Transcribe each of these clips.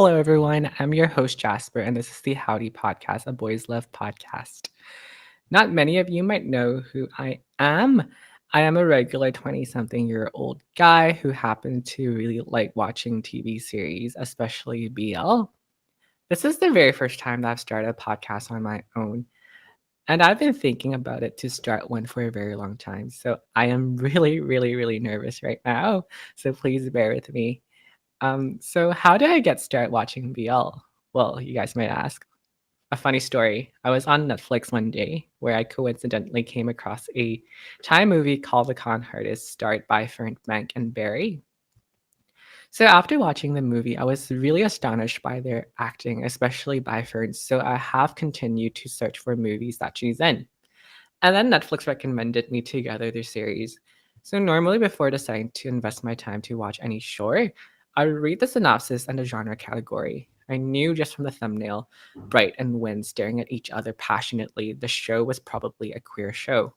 Hello, everyone. I'm your host, Jasper, and this is the Howdy Podcast, a Boys Love podcast. Not many of you might know who I am. I am a regular 20 something year old guy who happened to really like watching TV series, especially BL. This is the very first time that I've started a podcast on my own, and I've been thinking about it to start one for a very long time. So I am really nervous right now. So please bear with me. So how did I get started watching BL? Well, you guys might ask. A funny story. I was on Netflix one day where I coincidentally came across a Thai movie called The Con Artist, starred by Frank and Barry. So after watching the movie, I was really astonished by their acting, especially by Fern. So I have continued to search for movies that she's in. And then Netflix recommended me Together the series. So normally before deciding to invest my time to watch any show, I would read the synopsis and the genre category. I knew just from the thumbnail, Bright and Win staring at each other passionately, the show was probably a queer show.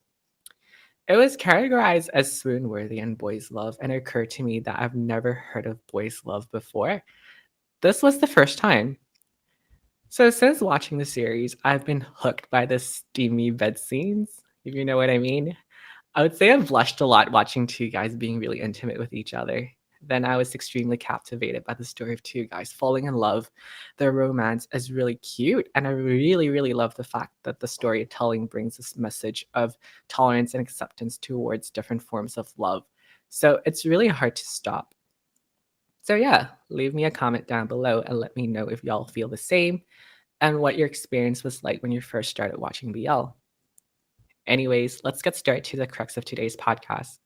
It was categorized as swoon worthy and boys love, and it occurred to me that I've never heard of boys love before. This was the first time. So since watching the series, I've been hooked by the steamy bed scenes, if you know what I mean. I would say I've blushed a lot watching two guys being really intimate with each other. Then I was extremely captivated by the story of two guys falling in love. Their romance is really cute, and I really love the fact that the storytelling brings this message of tolerance and acceptance towards different forms of love. So it's really hard to stop. So yeah, leave me a comment down below and let me know if y'all feel the same and what your experience was like when you first started watching BL. Anyways, let's get straight to the crux of today's podcast.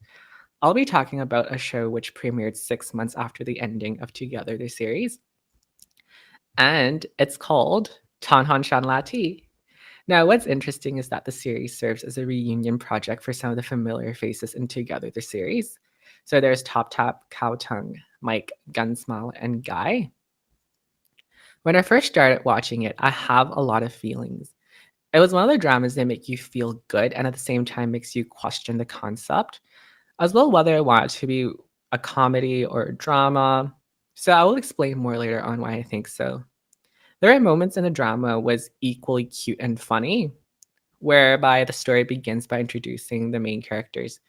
I'll be talking about a show which premiered 6 months after the ending of Together the series, and it's called Tonhon Chonlatee. Now, what's interesting is that the series serves as a reunion project for some of the familiar faces in Together the series. So there's Top Top, Khao, Mike, Gunsmile, and Guy. When I first started watching it, I have a lot of feelings. It was one of the dramas that make you feel good and at the same time makes you question the concept, as well whether I want it to be a comedy or a drama. So I will explain more later on why I think so. There are moments in the drama was equally cute and funny, whereby the story begins by introducing the main characters,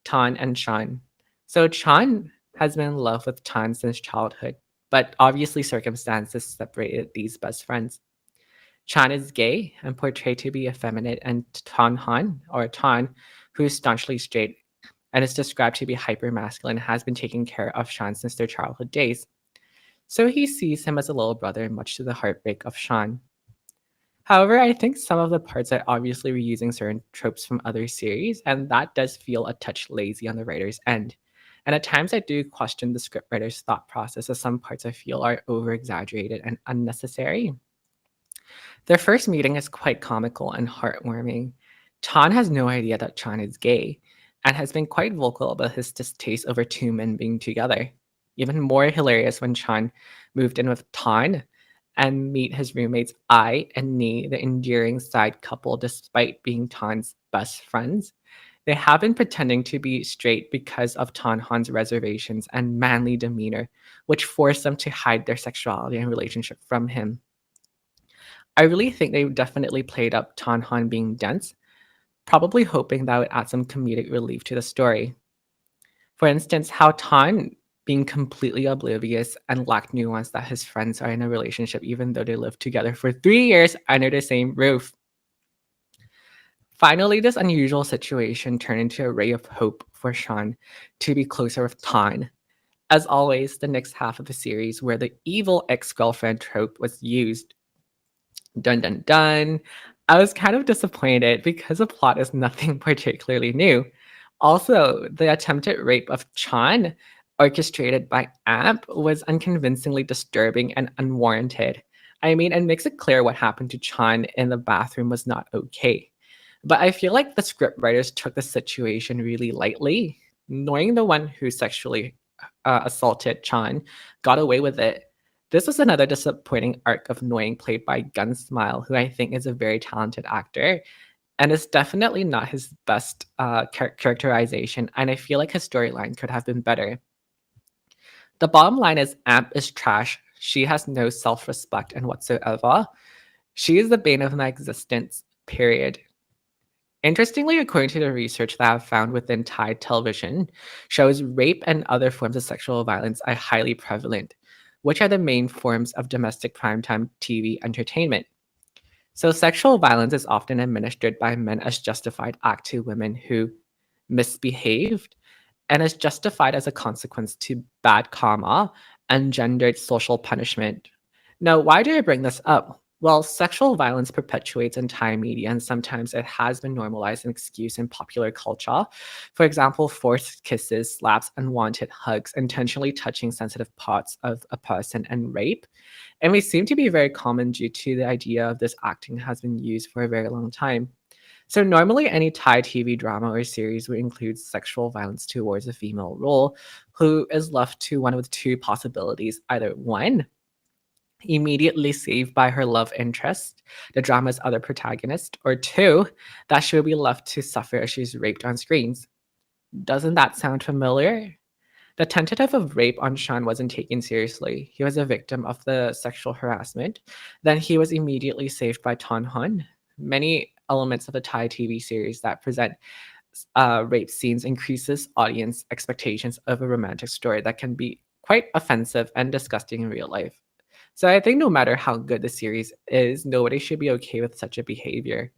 Tan and Chan. So Chan has been in love with Tan since childhood, but obviously circumstances separated these best friends. Chan is gay and portrayed to be effeminate, and Tonhan, or Tan, who is staunchly straight and is described to be hypermasculine, has been taking care of Shan since their childhood days. So he sees him as a little brother, much to the heartbreak of Shan. However, I think some of the parts are obviously reusing certain tropes from other series, and that does feel a touch lazy on the writer's end. And at times, I do question the scriptwriter's thought process, as some parts I feel are over exaggerated and unnecessary. Their first meeting is quite comical and heartwarming. Chan has no idea that Chan is gay and has been quite vocal about his distaste over two men being together. Even more hilarious when Chan moved in with Tan and meet his roommates I and Ni, the endearing side couple, despite being Tan's best friends. They have been pretending to be straight because of Tan Han's reservations and manly demeanor, which forced them to hide their sexuality and relationship from him. I really think they definitely played up Tonhon being dense, probably hoping that would add some comedic relief to the story. For instance, how Ton being completely oblivious and lacked nuance that his friends are in a relationship even though they lived together for 3 years under the same roof. Finally, this unusual situation turned into a ray of hope for Sean to be closer with Ton. As always, the next half of the series where the evil ex-girlfriend trope was used. Dun dun dun. I was kind of disappointed because the plot is nothing particularly new. Also, the attempted rape of Chan, orchestrated by Amp, was unconvincingly disturbing and unwarranted. I mean, it makes it clear what happened to Chan in the bathroom was not okay. But I feel like the scriptwriters took the situation really lightly. Knowing the one who sexually assaulted Chan got away with it. This was another disappointing arc of Noying played by Gunsmile, who I think is a very talented actor. And it's definitely not his best characterization, and I feel like his storyline could have been better. The bottom line is Amp is trash, She has no self-respect and whatsoever. She is the bane of my existence, period. Interestingly, according to the research that I've found within Thai television, shows rape and other forms of sexual violence are highly prevalent, which are the main forms of domestic primetime TV entertainment. So, sexual violence is often administered by men as justified act to women who misbehaved and is justified as a consequence to bad karma and gendered social punishment. Now, why do I bring this up? Well, sexual violence perpetuates in Thai media, and sometimes it has been normalized and excused in popular culture. For example, forced kisses, slaps, unwanted hugs, intentionally touching sensitive parts of a person, and rape. And we seem to be very common due to the idea of this acting has been used for a very long time. So normally any Thai TV drama or series would include sexual violence towards a female role who is left to one of two possibilities. Either one, immediately saved by her love interest, the drama's other protagonist, or two, that she'll be left to suffer as she's raped on screens. Doesn't that sound familiar? The tentative of rape on Sean wasn't taken seriously. He was a victim of the sexual harassment. Then he was immediately saved by Tonhon. Many elements of the Thai TV series that present rape scenes increases audience expectations of a romantic story that can be quite offensive and disgusting in real life. So I think no matter how good the series is, nobody should be okay with such a behavior.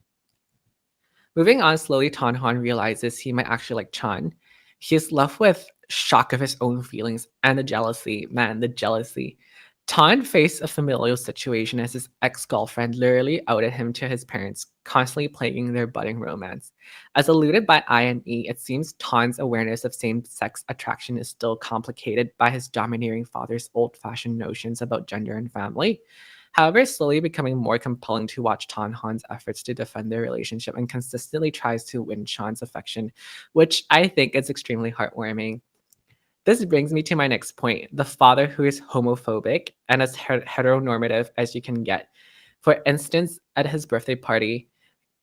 Moving on slowly, Tonhon realizes he might actually like Chan. He is left with shock of his own feelings and the jealousy. Man, the jealousy. Tan faced a familial situation as his ex-girlfriend literally outed him to his parents, constantly plaguing their budding romance. As alluded by INE, it seems Tan's awareness of same-sex attraction is still complicated by his domineering father's old-fashioned notions about gender and family. However, it's slowly becoming more compelling to watch Tan Han's efforts to defend their relationship and consistently tries to win Sean's affection, which I think is extremely heartwarming. This brings me to my next point, the father who is homophobic and as heteronormative as you can get. For instance, at his birthday party,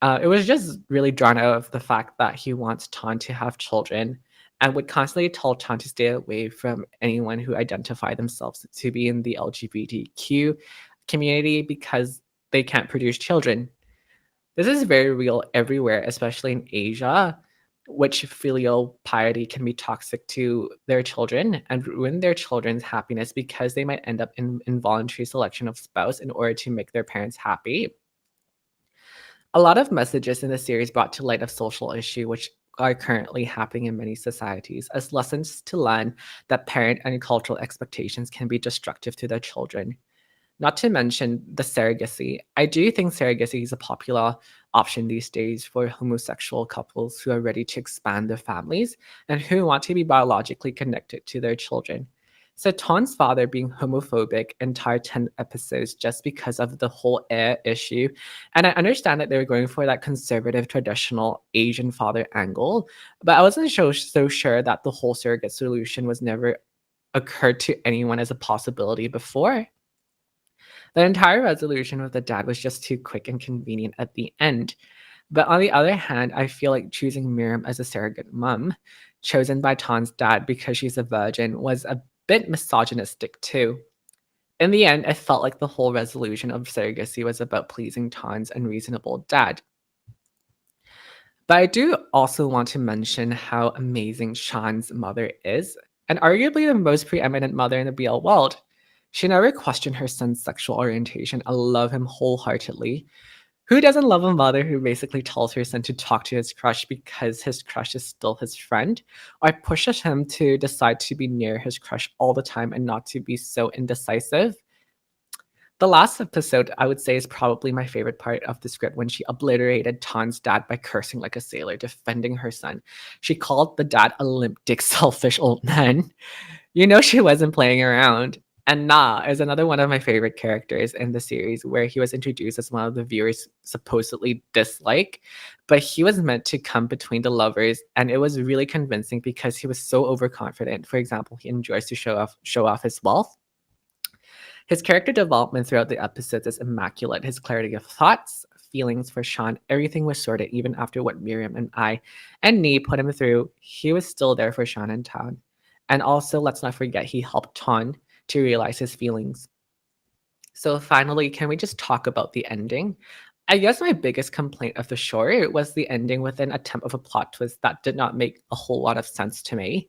it was just really drawn out of the fact that he wants Tan to have children and would constantly tell Tan to stay away from anyone who identify themselves to be in the LGBTQ community because they can't produce children. This is very real everywhere, especially in Asia, which filial piety can be toxic to their children and ruin their children's happiness because they might end up in involuntary selection of spouse in order to make their parents happy. A lot of messages in the series brought to light of social issue which are currently happening in many societies as lessons to learn that parent and cultural expectations can be destructive to their children. Not to mention the surrogacy. I do think surrogacy is a popular option these days for homosexual couples who are ready to expand their families and who want to be biologically connected to their children. So Ton's father being homophobic entire 10 episodes just because of the whole heir issue. And I understand that they were going for that conservative traditional Asian father angle, but I wasn't so sure that the whole surrogate solution was never occurred to anyone as a possibility before. The entire resolution with the dad was just too quick and convenient at the end. But on the other hand, I feel like choosing Miriam as a surrogate mom, chosen by Tan's dad because she's a virgin, was a bit misogynistic too. In the end, I felt like the whole resolution of surrogacy was about pleasing Tan's unreasonable dad. But I do also want to mention how amazing Sean's mother is, and arguably the most preeminent mother in the BL world. She never questioned her son's sexual orientation. I love him wholeheartedly. Who doesn't love a mother who basically tells her son to talk to his crush because his crush is still his friend, or pushes him to decide to be near his crush all the time and not to be so indecisive? The last episode, I would say, is probably my favorite part of the script when she obliterated Tan's dad by cursing like a sailor, defending her son. She called the dad a limp dick, selfish old man. You know she wasn't playing around. And Na is another one of my favorite characters in the series, where he was introduced as one of the viewers supposedly dislike, but he was meant to come between the lovers, and it was really convincing because he was so overconfident. For example, he enjoys to show off his wealth. His character development throughout the episodes is immaculate. His clarity of thoughts, feelings for Sean, everything was sorted even after what Miriam and I and Nee put him through. He was still there for Sean and Tan. And also, let's not forget, he helped Ton to realize his feelings. So finally, can we just talk about the ending? I guess my biggest complaint of the short was the ending with an attempt of a plot twist that did not make a whole lot of sense to me.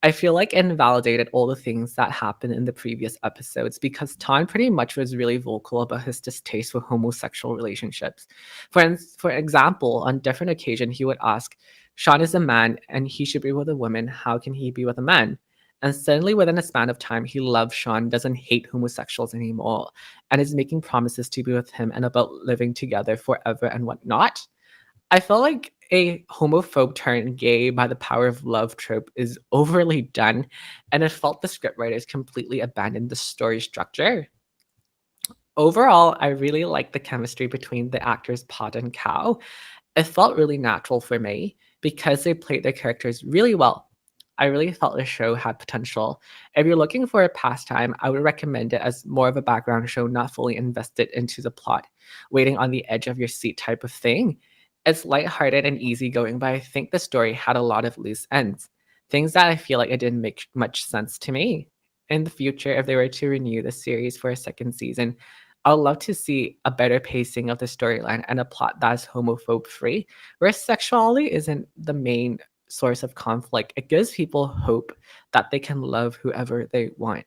I feel like it invalidated all the things that happened in the previous episodes because Ton pretty much was really vocal about his distaste for homosexual relationships. For example, on different occasions, he would ask, Sean is a man and he should be with a woman. How can he be with a man? And suddenly, within a span of time, he loves Sean, doesn't hate homosexuals anymore, and is making promises to be with him and about living together forever and whatnot. I felt like a homophobe turned gay by the power of love trope is overly done, and it felt the scriptwriters completely abandoned the story structure. Overall, I really liked the chemistry between the actors Pod and Cow. It felt really natural for me because they played their characters really well. I really felt the show had potential. If you're looking for a pastime, I would recommend it as more of a background show, not fully invested into the plot, waiting on the edge of your seat type of thing. It's lighthearted and easygoing, but I think the story had a lot of loose ends, things that I feel like it didn't make much sense to me. In the future, if they were to renew the series for a second season, I would love to see a better pacing of the storyline and a plot that's homophobe free, where sexuality isn't the main source of conflict. It gives people hope that they can love whoever they want.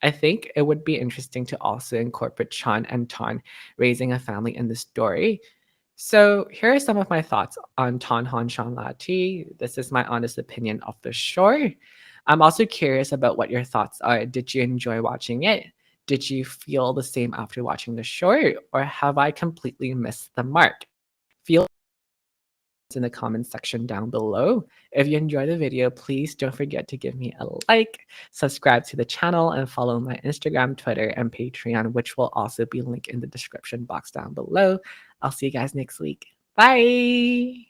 I think it would be interesting to also incorporate Chan and Ton raising a family in the story. So here are some of my thoughts on Tonhon Chonlatee. This is my honest opinion of the show. I'm also curious about what your thoughts are. Did you enjoy watching it? Did you feel the same after watching the show? Or have I completely missed the mark? Feel in the comments section down below. If you enjoyed the video, please don't forget to give me a like, subscribe to the channel, and follow my Instagram, Twitter, and Patreon, which will also be linked in the description box down below. I'll see you guys next week. Bye!